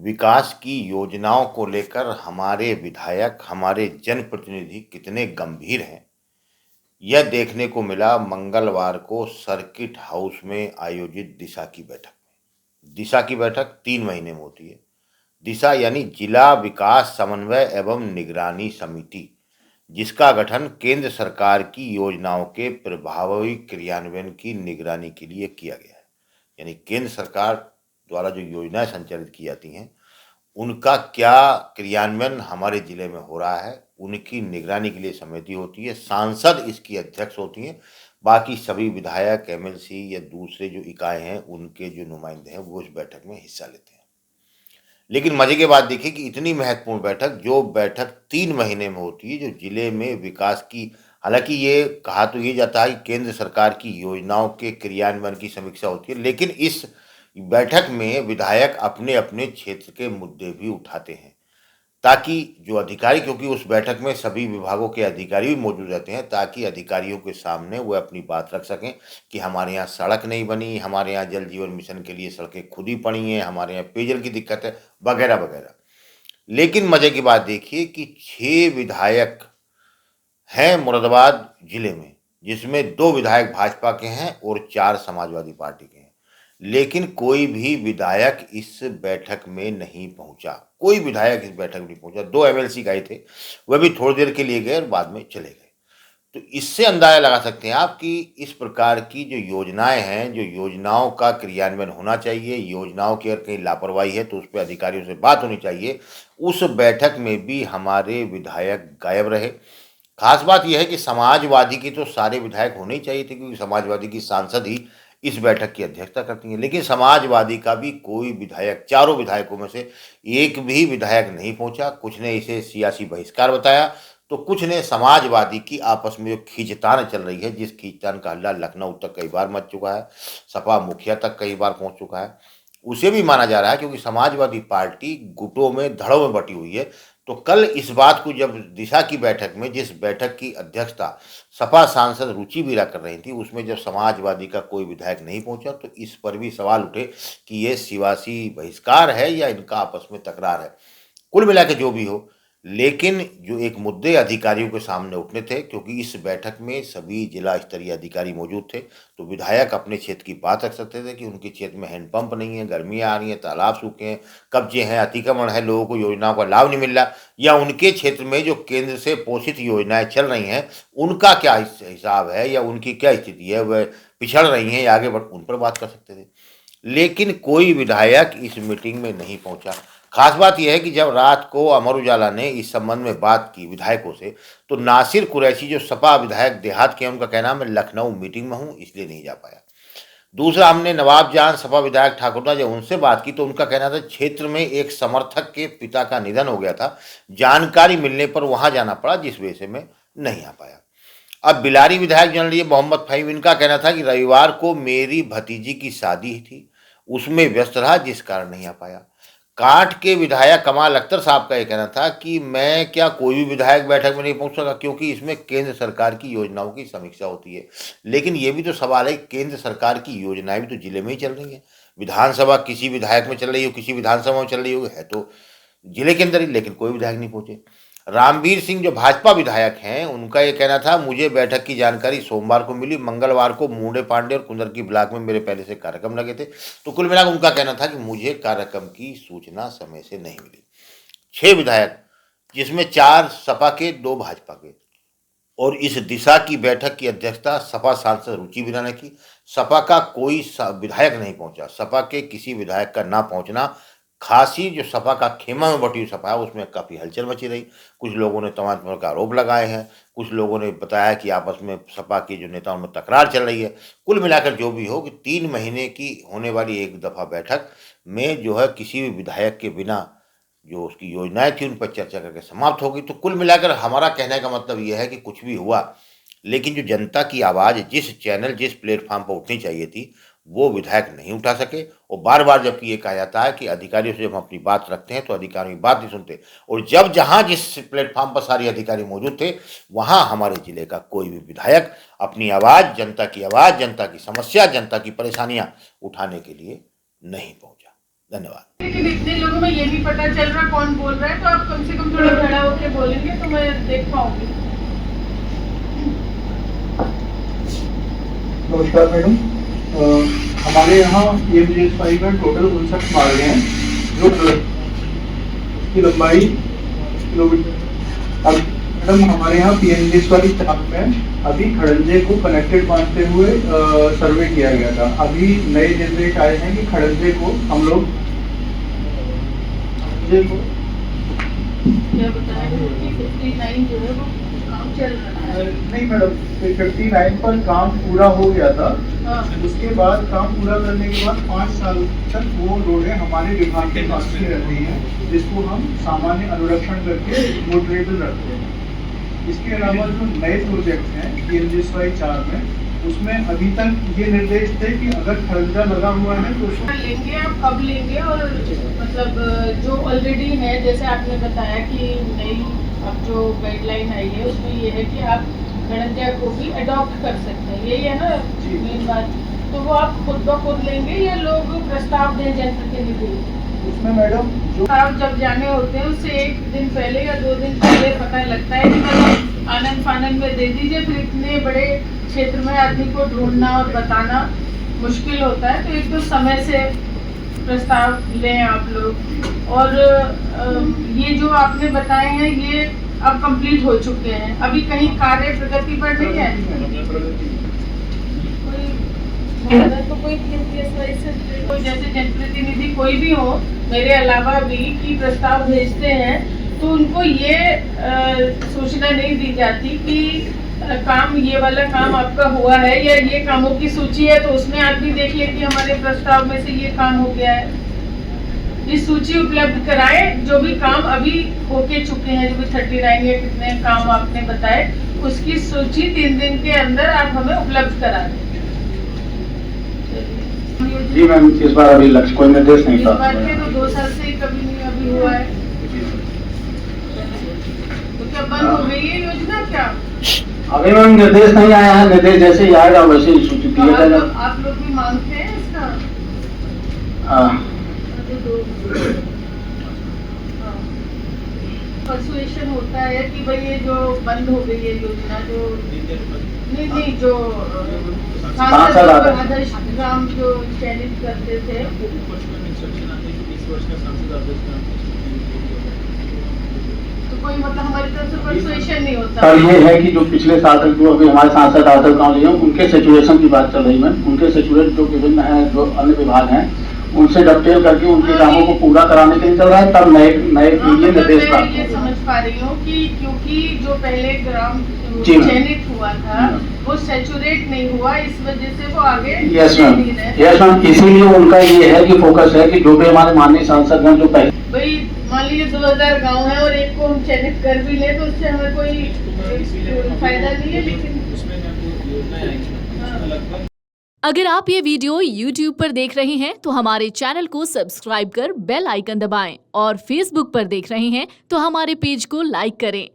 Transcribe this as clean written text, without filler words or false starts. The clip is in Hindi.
विकास की योजनाओं को लेकर हमारे विधायक, हमारे जनप्रतिनिधि कितने गंभीर हैं, यह देखने को मिला मंगलवार को सर्किट हाउस में आयोजित दिशा की बैठक में। दिशा की बैठक 3 महीने में होती है। दिशा यानी जिला विकास समन्वय एवं निगरानी समिति, जिसका गठन केंद्र सरकार की योजनाओं के प्रभावी क्रियान्वयन की निगरानी के लिए किया गया है। यानी केंद्र सरकार द्वारा जो योजनाएं संचालित की जाती हैं, उनका क्या क्रियान्वयन हमारे जिले में हो रहा है, उनकी निगरानी के लिए समिति होती है। सांसद इसकी अध्यक्ष होती हैं। बाकी सभी विधायक, एमएलसी या दूसरे जो इकाई हैं, उनके जो नुमाइंदे हैं, वो उस बैठक में हिस्सा लेते हैं। लेकिन मजे की बात देखिए कि इतनी महत्वपूर्ण बैठक, जो बैठक 3 महीने में होती है, जो जिले में विकास की, हालांकि ये कहा तो ये जाता है कि केंद्र सरकार की योजनाओं के क्रियान्वयन की समीक्षा होती है, लेकिन इस बैठक में विधायक अपने अपने क्षेत्र के मुद्दे भी उठाते हैं, ताकि जो अधिकारी, क्योंकि उस बैठक में सभी विभागों के अधिकारी भी मौजूद रहते हैं, ताकि अधिकारियों के सामने वो अपनी बात रख सकें कि हमारे यहाँ सड़क नहीं बनी, हमारे यहाँ जल जीवन मिशन के लिए सड़कें खुद ही पड़ी हैं, हमारे यहाँ पेयजल की दिक्कत है, वगैरह वगैरह। लेकिन मजे की बात देखिए कि 6 विधायक हैं मुरादाबाद जिले में, जिसमें 2 विधायक भाजपा के हैं और 4 समाजवादी पार्टी के हैं। लेकिन कोई भी विधायक इस बैठक में नहीं पहुंचा। कोई विधायक इस बैठक में नहीं पहुंचा। 2 एमएलसी गए थे, वह भी थोड़ी देर के लिए गए और बाद में चले गए। तो इससे अंदाजा लगा सकते हैं आप कि इस प्रकार की जो योजनाएं हैं, जो योजनाओं का क्रियान्वयन होना चाहिए, योजनाओं की अगर कहीं लापरवाही है तो उस पर अधिकारियों से बात होनी चाहिए। उस बैठक में भी हमारे विधायक गायब रहे। खास बात यह है कि समाजवादी के तो सारे विधायक होने ही चाहिए थे, क्योंकि समाजवादी की सांसद ही इस बैठक की अध्यक्षता करती हैं। लेकिन समाजवादी का भी कोई विधायक, चारों विधायकों में से एक भी विधायक नहीं पहुंचा। कुछ ने इसे सियासी बहिष्कार बताया, तो कुछ ने समाजवादी की आपस में जो खींचतान चल रही है, जिस खींचतान का हल्ला लखनऊ तक कई बार मच चुका है, सपा मुखिया तक कई बार पहुंच चुका है, उसे भी माना जा रहा है, क्योंकि समाजवादी पार्टी गुटों में, धड़ों में बटी हुई है। तो कल इस बात को जब दिशा की बैठक में, जिस बैठक की अध्यक्षता सपा सांसद रुचि वीरा कर रही थी, उसमें जब समाजवादी का कोई विधायक नहीं पहुंचा, तो इस पर भी सवाल उठे कि ये सियासी बहिष्कार है या इनका आपस में तकरार है। कुल मिला के जो भी हो, लेकिन जो एक मुद्दे अधिकारियों के सामने उठने थे, क्योंकि इस बैठक में सभी जिला स्तरीय अधिकारी मौजूद थे, तो विधायक अपने क्षेत्र की बात रख सकते थे कि उनके क्षेत्र में हैंडपंप नहीं है, गर्मियाँ आ रही हैं, तालाब सूखे हैं, कब्जे हैं, अतिक्रमण है, लोगों को योजनाओं का लाभ नहीं मिल रहा, या उनके क्षेत्र में जो केंद्र से पोषित योजनाएं चल रही हैं, उनका क्या हिसाब है या उनकी क्या स्थिति है, वह पिछड़ रही हैं या आगे बढ़, उन पर बात कर सकते थे। लेकिन कोई विधायक इस मीटिंग में नहीं पहुंचा। खास बात यह है कि जब रात को अमर उजाला ने इस संबंध में बात की विधायकों से, तो नासिर कुरैशी जो सपा विधायक देहात के हैं, उनका कहना है मैं लखनऊ मीटिंग में हूं, इसलिए नहीं जा पाया। दूसरा, हमने नवाब जान सपा विधायक ठाकुरदा, जब उनसे बात की, तो उनका कहना था क्षेत्र में एक समर्थक के पिता का निधन हो गया था, जानकारी मिलने पर वहां जाना पड़ा, जिस वजह से मैं नहीं आ पाया। अब बिलारी विधायक जनरल मोहम्मद फहीम, इनका कहना था कि रविवार को मेरी भतीजी की शादी थी, उसमें व्यस्त रहा, जिस कारण नहीं आ पाया। कांठ के विधायक कमाल अख्तर साहब का यह कहना था कि मैं क्या, कोई भी विधायक बैठक में नहीं पहुंच सका, क्योंकि इसमें केंद्र सरकार की योजनाओं की समीक्षा होती है। लेकिन ये भी तो सवाल है, केंद्र सरकार की योजनाएं भी तो जिले में ही चल रही हैं। विधानसभा किसी विधायक में चल रही हो, किसी विधानसभा में चल रही हो, है तो जिले के अंदर ही, लेकिन कोई विधायक नहीं पहुंचे। रामवीर सिंह जो भाजपा विधायक हैं, उनका ये कहना था मुझे बैठक की जानकारी सोमवार को मिली, मंगलवार को मूंडे पांडे और कुंदरकी ब्लॉक में मेरे पहले से कार्यक्रम लगे थे। तो कुल मिलाकर उनका कहना था कि मुझे कार्यक्रम की सूचना समय से नहीं मिली। 6 विधायक, जिसमें 4 सपा के, 2 भाजपा के, और इस दिशा की बैठक की अध्यक्षता सपा सांसद रुचि वीरा ने की। सपा का कोई विधायक नहीं पहुंचा। सपा के किसी विधायक का ना पहुंचना, खासी जो सपा का खेमा में बटी हुई सपा है, उसमें काफ़ी हलचल मची रही। कुछ लोगों ने तमाम तरह का आरोप लगाए हैं, कुछ लोगों ने बताया कि आपस में सपा के जो नेताओं में तकरार चल रही है। कुल मिलाकर जो भी हो, कि 3 महीने की होने वाली एक दफ़ा बैठक में जो है, किसी भी विधायक के बिना जो उसकी योजनाएं थी उन पर चर्चा करके समाप्त हो गई। तो कुल मिलाकर हमारा कहने का मतलब यह है कि कुछ भी हुआ, लेकिन जो जनता की आवाज़ जिस चैनल, जिस प्लेटफॉर्म पर उठनी चाहिए थी, वो विधायक नहीं उठा सके। और बार बार जबकि ये कहा जाता है कि अधिकारियों से जब हम अपनी बात रखते हैं तो अधिकारियों की बात नहीं सुनते, और जब जहां जिस प्लेटफॉर्म पर सारे अधिकारी मौजूद थे, वहां हमारे जिले का कोई भी विधायक अपनी आवाज़, जनता की समस्या, जनता की परेशानियां उठाने के लिए नहीं पहुंचा। धन्यवाद। लेकिन इतने लोगों में ये नहीं पता चल रहा कौन बोल रहा है, तो आप कम से कम थोड़ा खड़ा होकर बोलेंगे तो मैं देख पाऊंगी। नमस्कार मैडम, हमारे यहाँ PMGSY का टोटल 59 मार्ग हैं जो इसकी लंबाई किलोमीटर। अब मैडम हमारे यहाँ PMGSY चाप में अभी खड़ंजे को कनेक्टेड मानते हुए सर्वे किया गया था। अभी नए निर्देश आए हैं कि खड़ंजे को हम लोग क्या बताया कि 59 जो है वो काम चल रहा है। नहीं मैडम, 59 पर काम पूरा हो गया था। हाँ। उसके बाद काम पूरा करने के बाद 5 साल तक वो रोडें हमारे विभाग के पास में रहती हैं, जिसको हम सामान्य अनुरक्षण करके मोटरेबल रखते हैं। इसके अलावा जो नए प्रोजेक्ट हैं PMGSY 4 में, उसमें अभी तक ये निर्देश थे कि अगर खर्चा लगा हुआ है तो उसको लेंगे आप कब लेंगे, और मतलब जो ऑलरेडी है जैसे आपने बताया कि नई अब जो गाइडलाइन आई है उसमें ये है कि आप खड़ंजा को भी अडॉप्ट कर सकते हैं, यही है ना मेन बात। तो वो आप खुद ब खुद लेंगे या लोग प्रस्ताव दें जनप्रतिनिधि? उसमें मैडम जो आप जब जाने होते हैं उससे 1 दिन पहले या 2 दिन पहले पता लगता है कि मतलब आनंद फानंद में दे दीजिए, फिर इतने बड़े क्षेत्र में आदमी को ढूंढना और बताना मुश्किल होता है। तो एक तो समय से प्रस्ताव लें आप लोग। और ये जो आपने बताए हैं ये अब कंप्लीट हो चुके हैं, अभी कहीं कार्य प्रगति पर नहीं है? तो कोई जैसे जनप्रतिनिधि कोई भी हो मेरे अलावा भी कि प्रस्ताव भेजते हैं तो उनको ये सूचना नहीं दी जाती कि काम ये वाला काम आपका हुआ है या ये कामों की सूची है, तो उसमें आदमी देख ले कि हमारे प्रस्ताव में से ये काम हो गया है। इस सूची उपलब्ध कराएं जो भी काम अभी होके चुके हैं, जो भी 39 या कितने काम आपने बताए, उसकी सूची 3 दिन के अंदर आप हमें उपलब्ध करा दें। जी मैम, इस बार अभी लक्ष्य कोई निर्देश नहीं था। इस बार के तो 2 साल से ही कभी नहीं अभी हुआ है, तो क्या बंद हो गई है योजना क्या? अभी मैम निर्देश नहीं आया है, निर्देश जैसे ही आएगा वैसे ही सूचित किया जाएगा। आप लोग भी मांगते हैं इसका? परसुएशन होता है कि भाई ये जो बंद हो गई है योजना, जो नहीं जो आदर्श ग्राम जो चयनित करते थे, तो कोई मतलब हमारी तरफ से परसुएशन नहीं होता। सर ये है कि जो पिछले साल तक जो अभी हमारे सांसद आदर्श गाँव लिए उनके सेचुरेशन की बात चल रही है, उनके सेचुरेट जो विभिन्न हैं जो अन्य विभाग हैं उनसे डबटेल करके उनके कामों को पूरा कराने के लिए चल रहा है, तब नए निर्देश प्राप्त। ये समझ पा रही हूँ कि क्योंकि जो पहले ग्राम चयनित हुआ था वो सैचुरेट नहीं हुआ, इस वजह से वो आगे यस मैम, इसीलिए उनका ये है कि फोकस है कि जो भी हमारे माननीय सांसद हैं जो पहले भाई मान लीजिए 2000 गांव है और एक को हम चयनित कर भी ले तो उससे हमें कोई फायदा नहीं है, लेकिन अगर आप ये वीडियो YouTube पर देख रहे हैं तो हमारे चैनल को सब्सक्राइब कर बेल आइकन दबाएं और Facebook पर देख रहे हैं तो हमारे पेज को लाइक करें।